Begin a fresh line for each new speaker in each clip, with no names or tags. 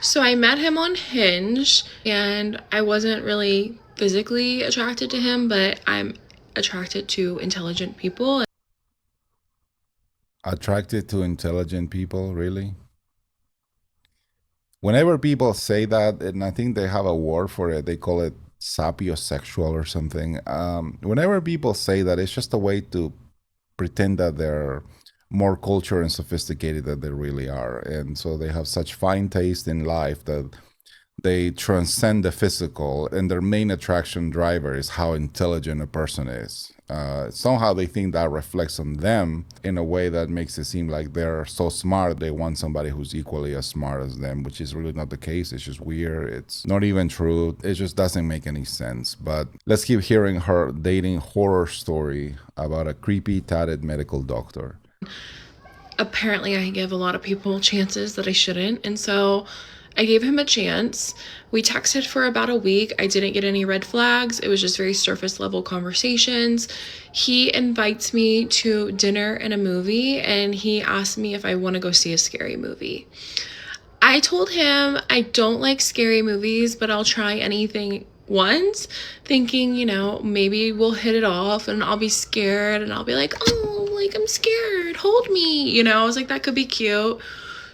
So I met him on Hinge, and I wasn't really physically attracted to him, but I'm attracted to intelligent people.
Attracted to intelligent people, really? Whenever people say that, and I think they have a word for it, they call it sapiosexual or something. Whenever people say that, it's just a way to pretend that they're more cultured and sophisticated than they really are. And so they have such fine taste in life that they transcend the physical, and their main attraction driver is how intelligent a person is. Somehow they think that reflects on them in a way that makes it seem like they're so smart they want somebody who's equally as smart as them, which is really not the case. It's just weird. It's not even true. It just doesn't make any sense. But let's keep hearing her dating horror story about a creepy tatted medical doctor.
Apparently, I give a lot of people chances that I shouldn't, and so I gave him a chance. We texted for about a week. I didn't get any red flags. It was just very surface level conversations. He invites me to dinner and a movie, and he asked me if I want to go see a scary movie. I told him I don't like scary movies, but I'll try anything once, thinking, maybe we'll hit it off and I'll be scared and I'll be like, oh, like I'm scared, hold me. I was like, that could be cute.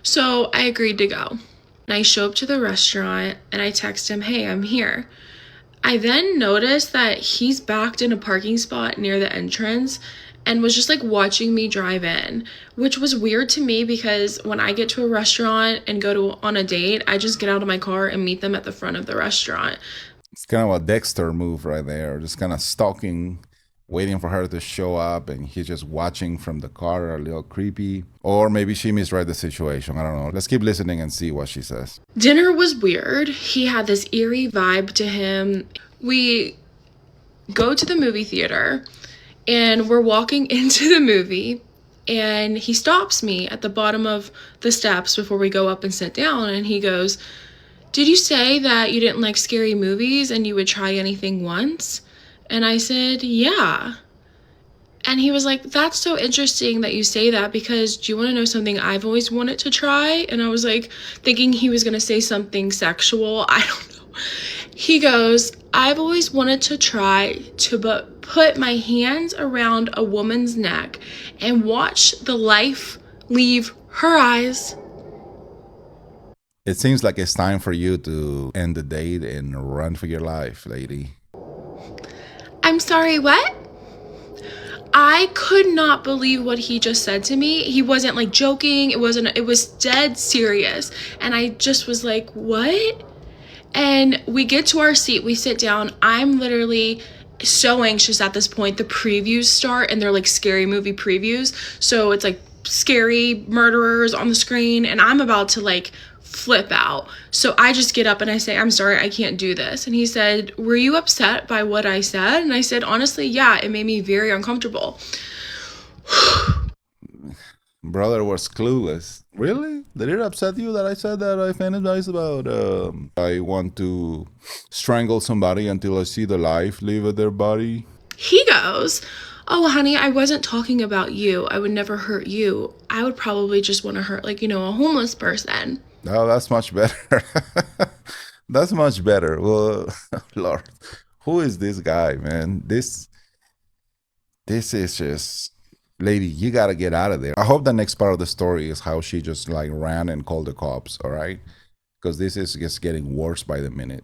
So I agreed to go. And I show up to the restaurant and I text him, hey, I'm here. I then noticed that he's backed in a parking spot near the entrance and was just like watching me drive in, which was weird to me because when I get to a restaurant and go to on a date, I just get out of my car and meet them at the front of the restaurant.
It's kind of a Dexter move right there, just kind of stalking, waiting for her to show up, and he's just watching from the car, a little creepy. Or maybe she misread the situation. I don't know. Let's keep listening and see what she says.
Dinner was weird. He had this eerie vibe to him. We go to the movie theater and we're walking into the movie and he stops me at the bottom of the steps before we go up and sit down and he goes, did you say that you didn't like scary movies and you would try anything once? And I said, yeah. And he was like, that's so interesting that you say that because do you want to know something I've always wanted to try? And I was like, thinking he was going to say something sexual. I don't know. He goes, I've always wanted to try to put my hands around a woman's neck and watch the life leave her eyes.
It seems like it's time for you to end the date and run for your life, lady.
I'm sorry, what? I could not believe what he just said to me. He wasn't like joking. It was dead serious. And I just was like, what? And we get to our seat, we sit down. I'm literally so anxious at this point. The previews start and they're like scary movie previews. So it's like scary murderers on the screen and I'm about to like flip out. So I just get up and I say, I'm sorry, I can't do this. And he said, were you upset by what I said? And I said, honestly, yeah, it made me very uncomfortable.
Brother was clueless. Really? Did it upset you that I said that I fantasize about I want to strangle somebody until I see the life leave their body?
He goes, oh, honey, I wasn't talking about you. I would never hurt you. I would probably just want to hurt, like, a homeless person.
Oh, that's much better. That's much better. Well, Lord, who is this guy, man? This is just, lady, you gotta get out of there. I hope the next part of the story is how she just like ran and called the cops. All right, because this is just getting worse by the minute.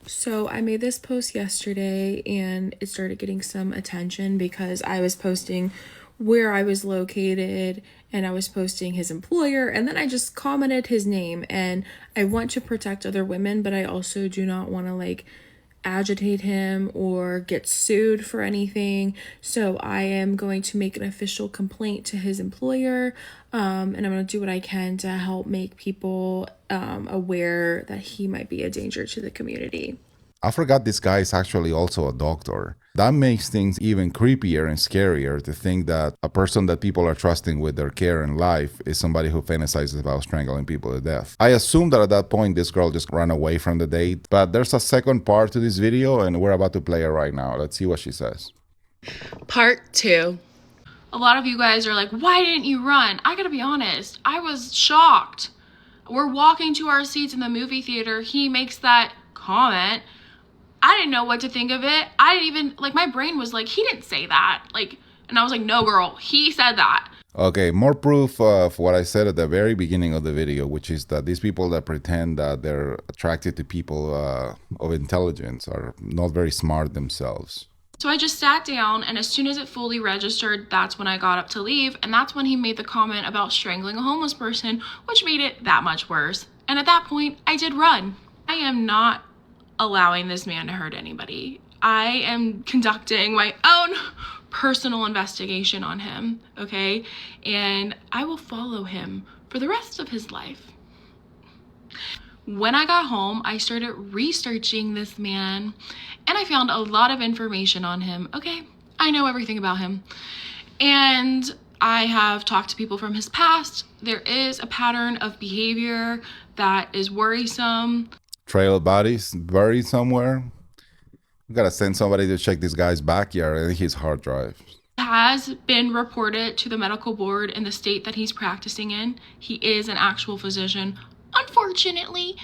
So I made this post yesterday and it started getting some attention because I was posting where I was located and I was posting his employer and then I just commented his name and I want to protect other women, but I also do not want to like agitate him or get sued for anything. So I am going to make an official complaint to his employer, and I'm going to do what I can to help make people aware that he might be a danger to the community.
I forgot this guy is actually also a doctor. That makes things even creepier and scarier to think that a person that people are trusting with their care and life is somebody who fantasizes about strangling people to death. I assume that at that point this girl just ran away from the date, but there's a second part to this video and we're about to play it right now. Let's see what she says.
Part 2. A lot of you guys are like, why didn't you run? I gotta be honest, I was shocked. We're walking to our seats in the movie theater. He makes that comment. I didn't know what to think of it. I didn't even, like, my brain was like, he didn't say that. Like, and I was like, no, girl, he said that.
Okay, more proof of what I said at the very beginning of the video, which is that these people that pretend that they're attracted to people of intelligence are not very smart themselves.
So I just sat down, and as soon as it fully registered, that's when I got up to leave. And that's when he made the comment about strangling a homeless person, which made it that much worse. And at that point, I did run. I am not allowing this man to hurt anybody. I am conducting my own personal investigation on him, okay? And I will follow him for the rest of his life. When I got home, I started researching this man, and I found a lot of information on him. Okay, I know everything about him. And I have talked to people from his past. There is a pattern of behavior that is worrisome.
Trail bodies buried somewhere. You gotta send somebody to check this guy's backyard and his hard drive.
Has been reported to the medical board in the state that he's practicing in. He is an actual physician. Unfortunately,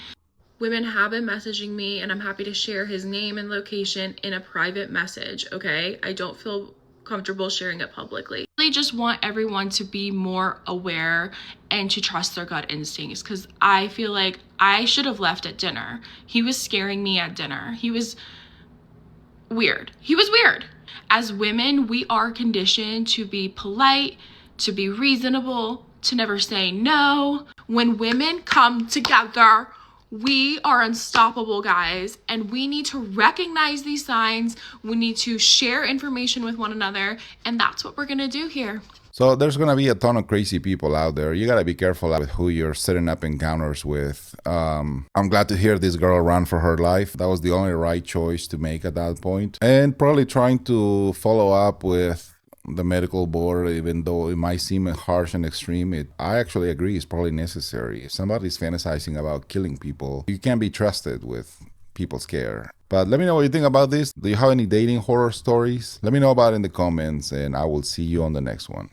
women have been messaging me, and I'm happy to share his name and location in a private message, okay? I don't feel comfortable sharing it publicly. They just want everyone to be more aware and to trust their gut instincts, because I feel like I should have left at dinner. He was scaring me at dinner. He was weird. As women, we are conditioned to be polite, to be reasonable, to never say no. When women come together, we are unstoppable, guys, and we need to recognize these signs. We need to share information with one another, and that's what we're gonna do here.
So there's gonna be a ton of crazy people out there. You gotta be careful with who you're setting up encounters with. I'm glad to hear this girl run for her life. That was the only right choice to make at that point. And probably trying to follow up with the medical board, even though it might seem harsh and extreme, I actually agree it's probably necessary. If somebody's fantasizing about killing people, you can't be trusted with people's care. But let me know what you think about this. Do you have any dating horror stories? Let me know about it in the comments, and I will see you on the next one.